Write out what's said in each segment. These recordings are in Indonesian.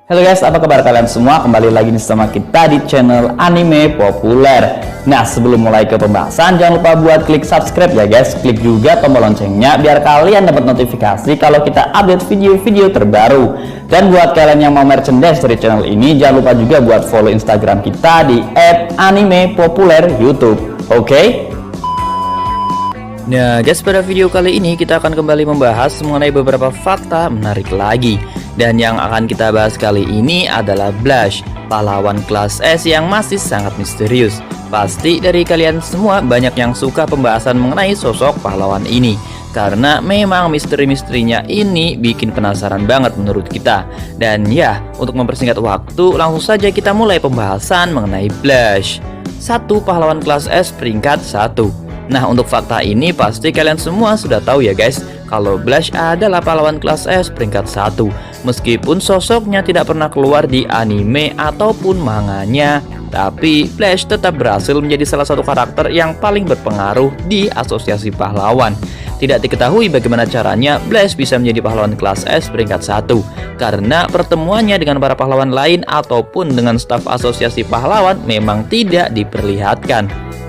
Halo guys, apa kabar kalian semua? Kembali lagi nih sama kita di channel Anime Populer. Nah, sebelum mulai ke pembahasan, jangan lupa buat klik subscribe ya guys. Klik juga tombol loncengnya biar kalian dapat notifikasi kalau kita update video-video terbaru. Dan buat kalian yang mau merchandise dari channel ini, jangan lupa juga buat follow Instagram kita di @animepopuleryoutube. Oke? Nah guys, pada video kali ini kita akan kembali membahas mengenai beberapa fakta menarik lagi. Dan yang akan kita bahas kali ini adalah Blush, pahlawan kelas S yang masih sangat misterius. Pasti dari kalian semua banyak yang suka pembahasan mengenai sosok pahlawan ini, karena memang misteri-misterinya ini bikin penasaran banget menurut kita. Dan ya, untuk mempersingkat waktu, langsung saja kita mulai pembahasan mengenai Blush. 1. Pahlawan kelas S peringkat 1. Nah, untuk fakta ini pasti kalian semua sudah tahu ya guys, kalau Blush adalah pahlawan kelas S peringkat 1. Meskipun sosoknya tidak pernah keluar di anime ataupun manganya, tapi Blush tetap berhasil menjadi salah satu karakter yang paling berpengaruh di asosiasi pahlawan. Tidak diketahui bagaimana caranya Blush bisa menjadi pahlawan kelas S peringkat 1, karena pertemuannya dengan para pahlawan lain ataupun dengan staf asosiasi pahlawan memang tidak diperlihatkan.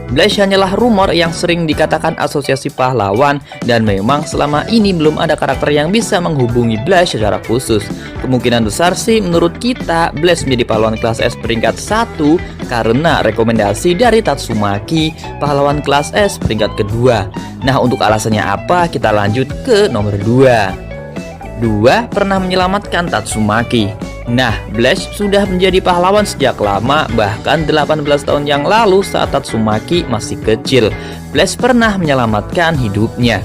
Blush hanyalah rumor yang sering dikatakan asosiasi pahlawan, dan memang selama ini belum ada karakter yang bisa menghubungi Blush secara khusus. Kemungkinan besar sih menurut kita Blush menjadi pahlawan kelas S peringkat 1 karena rekomendasi dari Tatsumaki, pahlawan kelas S peringkat kedua. Nah, untuk alasannya apa, kita lanjut ke nomor 2. 2. Pernah menyelamatkan Tatsumaki. Nah, Blush sudah menjadi pahlawan sejak lama, bahkan 18 tahun yang lalu saat Tatsumaki masih kecil. Blush pernah menyelamatkan hidupnya.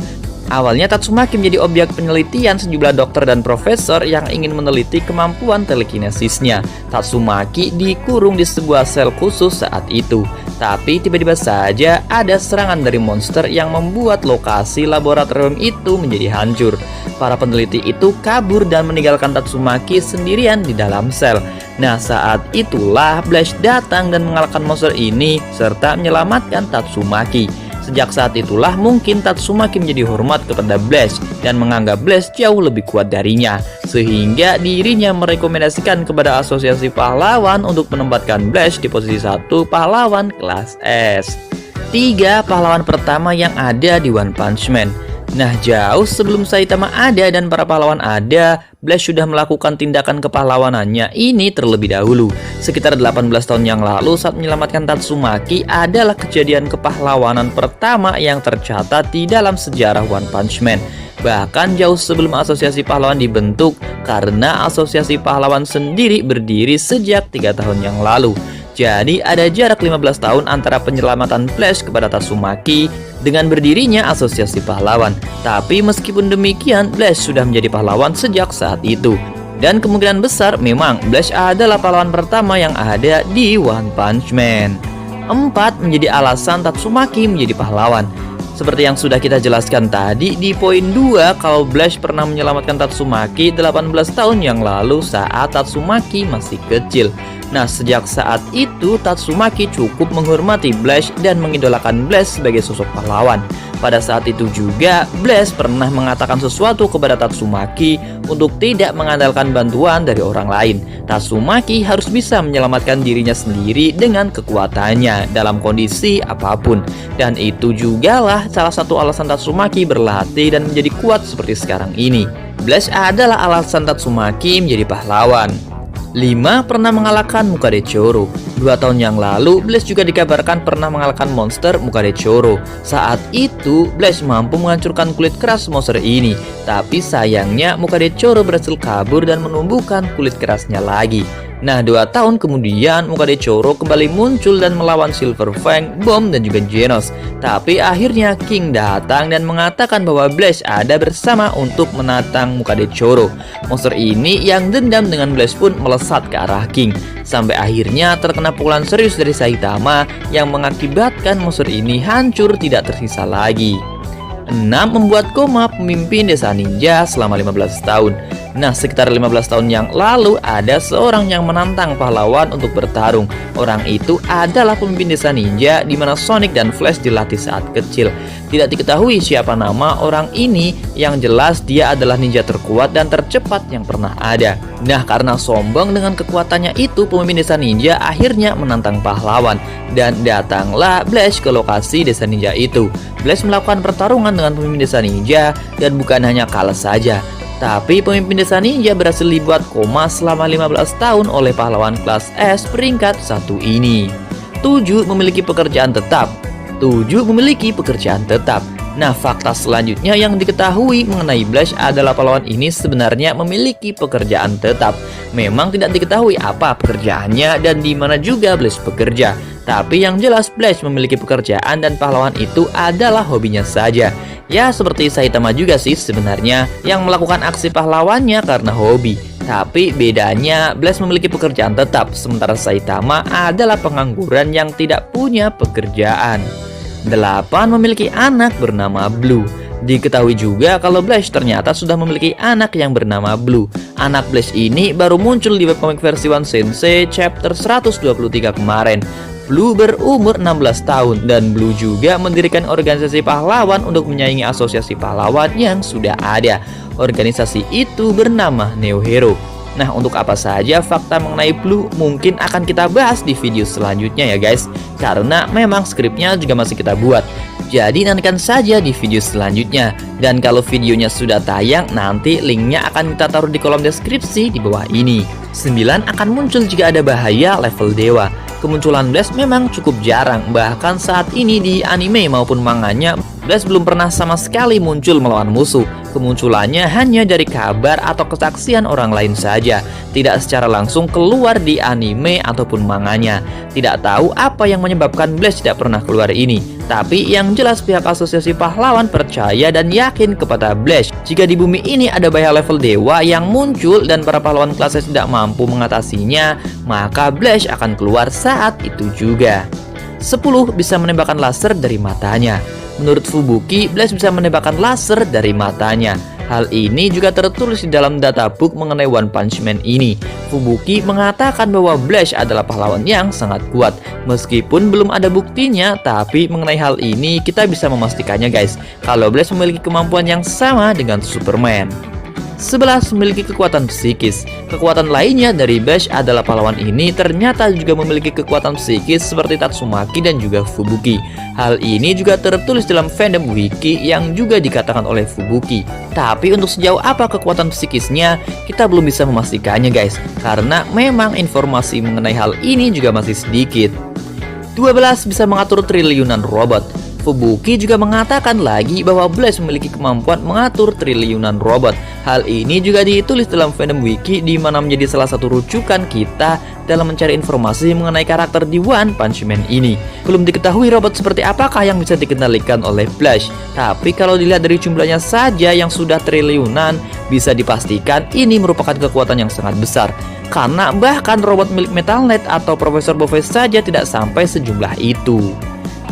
Awalnya Tatsumaki menjadi objek penelitian sejumlah dokter dan profesor yang ingin meneliti kemampuan telekinesisnya. Tatsumaki dikurung di sebuah sel khusus saat itu. Tapi tiba-tiba saja ada serangan dari monster yang membuat lokasi laboratorium itu menjadi hancur. Para peneliti itu kabur dan meninggalkan Tatsumaki sendirian di dalam sel. Nah, saat itulah Blush datang dan mengalahkan monster ini serta menyelamatkan Tatsumaki. Sejak saat itulah mungkin Tatsumaki menjadi hormat kepada Blush dan menganggap Blush jauh lebih kuat darinya, sehingga dirinya merekomendasikan kepada asosiasi pahlawan untuk menempatkan Blush di posisi 1 pahlawan kelas S. 3. Pahlawan pertama yang ada di One Punch Man. Nah, jauh sebelum Saitama ada dan para pahlawan ada, Blush sudah melakukan tindakan kepahlawanannya ini terlebih dahulu. Sekitar 18 tahun yang lalu saat menyelamatkan Tatsumaki adalah kejadian kepahlawanan pertama yang tercatat di dalam sejarah One Punch Man. Bahkan jauh sebelum asosiasi pahlawan dibentuk, karena asosiasi pahlawan sendiri berdiri sejak 3 tahun yang lalu. Jadi ada jarak 15 tahun antara penyelamatan Blush kepada Tatsumaki dengan berdirinya asosiasi pahlawan. Tapi meskipun demikian, Blush sudah menjadi pahlawan sejak saat itu. Dan kemungkinan besar memang Blush adalah pahlawan pertama yang ada di One Punch Man. 4. Menjadi alasan Tatsumaki menjadi pahlawan. Seperti yang sudah kita jelaskan tadi di poin 2, kalau Blush pernah menyelamatkan Tatsumaki 18 tahun yang lalu saat Tatsumaki masih kecil. Nah, sejak saat itu Tatsumaki cukup menghormati Blush dan mengidolakan Blush sebagai sosok pahlawan. Pada saat itu juga Blush pernah mengatakan sesuatu kepada Tatsumaki untuk tidak mengandalkan bantuan dari orang lain. Tatsumaki harus bisa menyelamatkan dirinya sendiri dengan kekuatannya dalam kondisi apapun. Dan itu jugalah salah satu alasan Tatsumaki berlatih dan menjadi kuat seperti sekarang ini. Blush adalah alasan Tatsumaki menjadi pahlawan. 5. Pernah mengalahkan Mukadechoro. 2 tahun yang lalu, Blush juga dikabarkan pernah mengalahkan monster Mukadechoro. Saat itu, Blush mampu menghancurkan kulit keras monster ini. Tapi sayangnya, Mukadechoro berhasil kabur dan menumbuhkan kulit kerasnya lagi. Nah, 2 tahun kemudian, Mukadechoro kembali muncul dan melawan Silver Fang, Bomb, dan juga Genos. Tapi akhirnya King datang dan mengatakan bahwa Blush ada bersama untuk menantang Mukadechoro. Monster ini yang dendam dengan Blush pun melesat ke arah King. Sampai akhirnya terkena pukulan serius dari Saitama yang mengakibatkan monster ini hancur tidak tersisa lagi. 6. Membuat koma pemimpin desa ninja selama 15 tahun. Nah, sekitar 15 tahun yang lalu ada seorang yang menantang pahlawan untuk bertarung. Orang itu adalah pemimpin desa ninja di mana Sonic dan Flash dilatih saat kecil. Tidak diketahui siapa nama orang ini, yang jelas dia adalah ninja terkuat dan tercepat yang pernah ada. Nah, karena sombong dengan kekuatannya itu, pemimpin desa ninja akhirnya menantang pahlawan. Dan datanglah Blash ke lokasi desa ninja itu. Blash melakukan pertarungan dengan pemimpin desa ninja dan bukan hanya kalah saja, tapi pemimpin desa ninja berhasil dibuat koma selama 15 tahun oleh pahlawan kelas S peringkat 1 ini. 7. Memiliki pekerjaan tetap. 7. Memiliki pekerjaan tetap. Nah, fakta selanjutnya yang diketahui mengenai Blash adalah pahlawan ini sebenarnya memiliki pekerjaan tetap. Memang tidak diketahui apa pekerjaannya dan di mana juga Blash bekerja. Tapi yang jelas Blash memiliki pekerjaan dan pahlawan itu adalah hobinya saja. Ya, seperti Saitama juga sih sebenarnya, yang melakukan aksi pahlawannya karena hobi. Tapi bedanya Blash memiliki pekerjaan tetap, sementara Saitama adalah pengangguran yang tidak punya pekerjaan. 8. Memiliki anak bernama Blue. Diketahui juga kalau Blash ternyata sudah memiliki anak yang bernama Blue. Anak Blash ini baru muncul di webcomic versi One Sensei chapter 123 kemarin. Blue berumur 16 tahun dan Blue juga mendirikan organisasi pahlawan untuk menyaingi asosiasi pahlawan yang sudah ada. Organisasi itu bernama Neo Hero. Nah, untuk apa saja fakta mengenai Blue mungkin akan kita bahas di video selanjutnya ya guys, karena memang skripnya juga masih kita buat. Jadi nantikan saja di video selanjutnya. Dan kalau videonya sudah tayang, nanti linknya akan kita taruh di kolom deskripsi di bawah ini. 9. Akan muncul jika ada bahaya level dewa. Kemunculan Blash memang cukup jarang, bahkan saat ini di anime maupun manganya Blash belum pernah sama sekali muncul melawan musuh. Kemunculannya hanya dari kabar atau kesaksian orang lain saja, tidak secara langsung keluar di anime ataupun manganya. Tidak tahu apa yang menyebabkan Blash tidak pernah keluar ini, tapi yang jelas pihak asosiasi pahlawan percaya dan yakin kepada Blash. Jika di bumi ini ada bahaya level dewa yang muncul dan para pahlawan kelasnya tidak mampu mengatasinya, maka Blash akan keluar saat itu juga. 10. Bisa menembakkan laser dari matanya. Menurut Fubuki, Blash bisa menembakkan laser dari matanya. Hal ini juga tertulis di dalam databook mengenai One Punch Man ini. Fubuki mengatakan bahwa Blash adalah pahlawan yang sangat kuat. Meskipun belum ada buktinya, tapi mengenai hal ini kita bisa memastikannya guys, kalau Blash memiliki kemampuan yang sama dengan Superman. 11. Memiliki kekuatan psikis. Kekuatan lainnya dari Blash adalah pahlawan ini ternyata juga memiliki kekuatan psikis seperti Tatsumaki dan juga Fubuki. Hal ini juga tertulis dalam fandom wiki yang juga dikatakan oleh Fubuki. Tapi untuk sejauh apa kekuatan psikisnya, kita belum bisa memastikannya guys, karena memang informasi mengenai hal ini juga masih sedikit. 12. Bisa mengatur triliunan robot. Fubuki juga mengatakan lagi bahwa Blash memiliki kemampuan mengatur triliunan robot. Hal ini juga ditulis dalam fandom wiki, di mana menjadi salah satu rujukan kita dalam mencari informasi mengenai karakter di One Punch Man ini. Belum diketahui robot seperti apakah yang bisa dikendalikan oleh Blash, tapi kalau dilihat dari jumlahnya saja yang sudah triliunan, bisa dipastikan ini merupakan kekuatan yang sangat besar. Karena bahkan robot milik Metal Knight atau Profesor Bove saja tidak sampai sejumlah itu.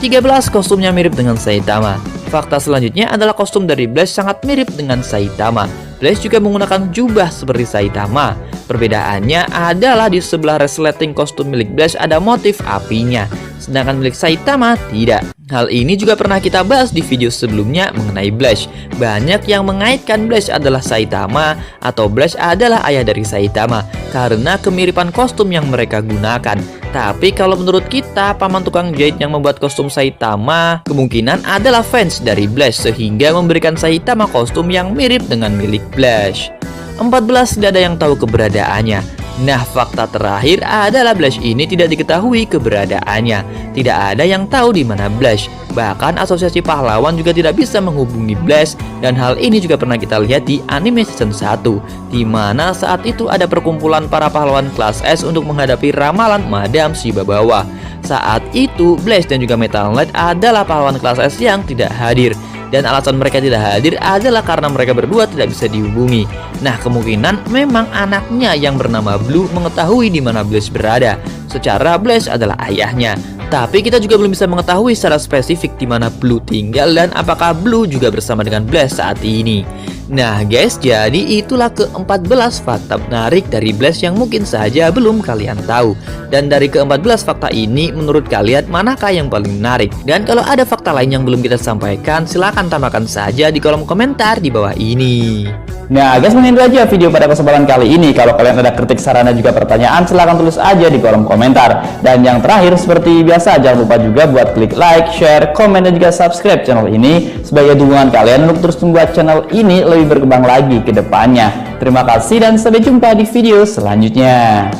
13. Kostumnya mirip dengan Saitama. Fakta selanjutnya adalah kostum dari Blash sangat mirip dengan Saitama. Blash juga menggunakan jubah seperti Saitama. Perbedaannya adalah di sebelah resleting kostum milik Blash ada motif apinya, sedangkan milik Saitama tidak. Hal ini juga pernah kita bahas di video sebelumnya mengenai Blash. Banyak yang mengaitkan Blash adalah Saitama atau Blash adalah ayah dari Saitama karena kemiripan kostum yang mereka gunakan. Tapi kalau menurut kita, paman tukang jahit yang membuat kostum Saitama kemungkinan adalah fans dari Blash sehingga memberikan Saitama kostum yang mirip dengan milik Blash. 14. Tidak ada yang tahu keberadaannya. Nah, fakta terakhir adalah Blash ini tidak diketahui keberadaannya. Tidak ada yang tahu di mana Blash. Bahkan asosiasi pahlawan juga tidak bisa menghubungi Blash, dan hal ini juga pernah kita lihat di anime season 1, di mana saat itu ada perkumpulan para pahlawan kelas S untuk menghadapi ramalan Madame Shibabawa. Saat itu Blash dan juga Metal Knight adalah pahlawan kelas S yang tidak hadir. Dan alasan mereka tidak hadir adalah karena mereka berdua tidak bisa dihubungi. Nah, kemungkinan memang anaknya yang bernama Blue mengetahui di mana Blash berada. Secara Blash adalah ayahnya. Tapi kita juga belum bisa mengetahui secara spesifik di mana Blue tinggal dan apakah Blue juga bersama dengan Blash saat ini. Nah guys, jadi itulah ke-14 fakta menarik dari Blast yang mungkin saja belum kalian tahu. Dan dari ke-14 fakta ini, menurut kalian manakah yang paling menarik? Dan kalau ada fakta lain yang belum kita sampaikan, silahkan tambahkan saja di kolom komentar di bawah ini. Nah guys, mungkin itu aja video pada kesempatan kali ini. Kalau kalian ada kritik, saran, dan juga pertanyaan, silahkan tulis aja di kolom komentar. Dan yang terakhir, seperti biasa, jangan lupa juga buat klik like, share, komen, dan juga subscribe channel ini sebagai dukungan kalian untuk terus membuat channel ini lebih berkembang lagi ke depannya. Terima kasih dan sampai jumpa di video selanjutnya.